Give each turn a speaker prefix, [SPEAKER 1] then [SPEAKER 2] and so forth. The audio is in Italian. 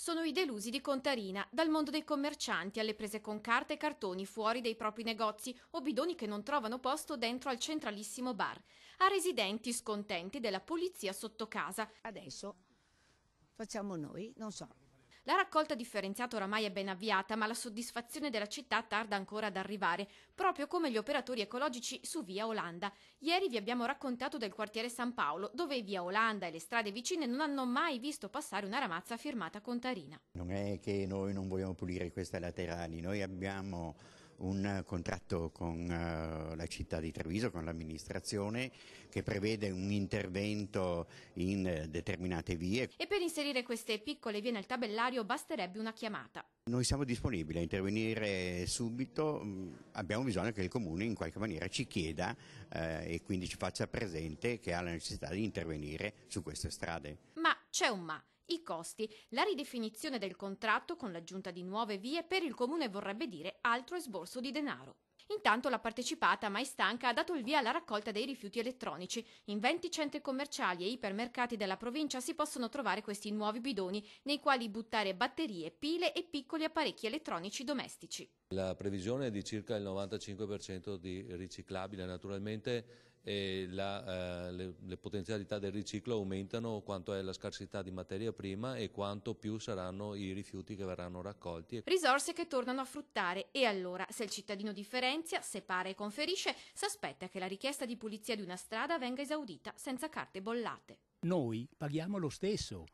[SPEAKER 1] Sono i delusi di Contarina, dal mondo dei commercianti alle prese con carta e cartoni fuori dai propri negozi o bidoni che non trovano posto dentro al centralissimo bar, a residenti scontenti della pulizia sotto casa.
[SPEAKER 2] Adesso facciamo noi, non so.
[SPEAKER 1] La raccolta differenziata oramai è ben avviata, ma la soddisfazione della città tarda ancora ad arrivare, proprio come gli operatori ecologici su Via Olanda. Ieri vi abbiamo raccontato del quartiere San Paolo, dove Via Olanda e le strade vicine non hanno mai visto passare una ramazza firmata Contarina.
[SPEAKER 3] Non è che noi non vogliamo pulire queste laterali, noi abbiamo un contratto con la città di Treviso, con l'amministrazione, che prevede un intervento in determinate vie.
[SPEAKER 1] E per inserire queste piccole vie nel tabellario basterebbe una chiamata.
[SPEAKER 3] Noi siamo disponibili a intervenire subito, abbiamo bisogno che il Comune in qualche maniera ci chieda e quindi ci faccia presente che ha la necessità di intervenire su queste strade.
[SPEAKER 1] Ma c'è un ma. I costi. La ridefinizione del contratto con l'aggiunta di nuove vie per il Comune vorrebbe dire altro esborso di denaro. Intanto la partecipata, mai stanca, ha dato il via alla raccolta dei rifiuti elettronici. In 20 centri commerciali e ipermercati della provincia si possono trovare questi nuovi bidoni nei quali buttare batterie, pile e piccoli apparecchi elettronici domestici.
[SPEAKER 4] La previsione è di circa il 95% di riciclabile. Naturalmente le potenzialità del riciclo aumentano quanto è la scarsità di materia prima e quanto più saranno i rifiuti che verranno raccolti.
[SPEAKER 1] Risorse che tornano a fruttare, e allora, se il cittadino differenzia, separa e conferisce, s'aspetta che la richiesta di pulizia di una strada venga esaudita senza carte bollate.
[SPEAKER 5] Noi paghiamo lo stesso.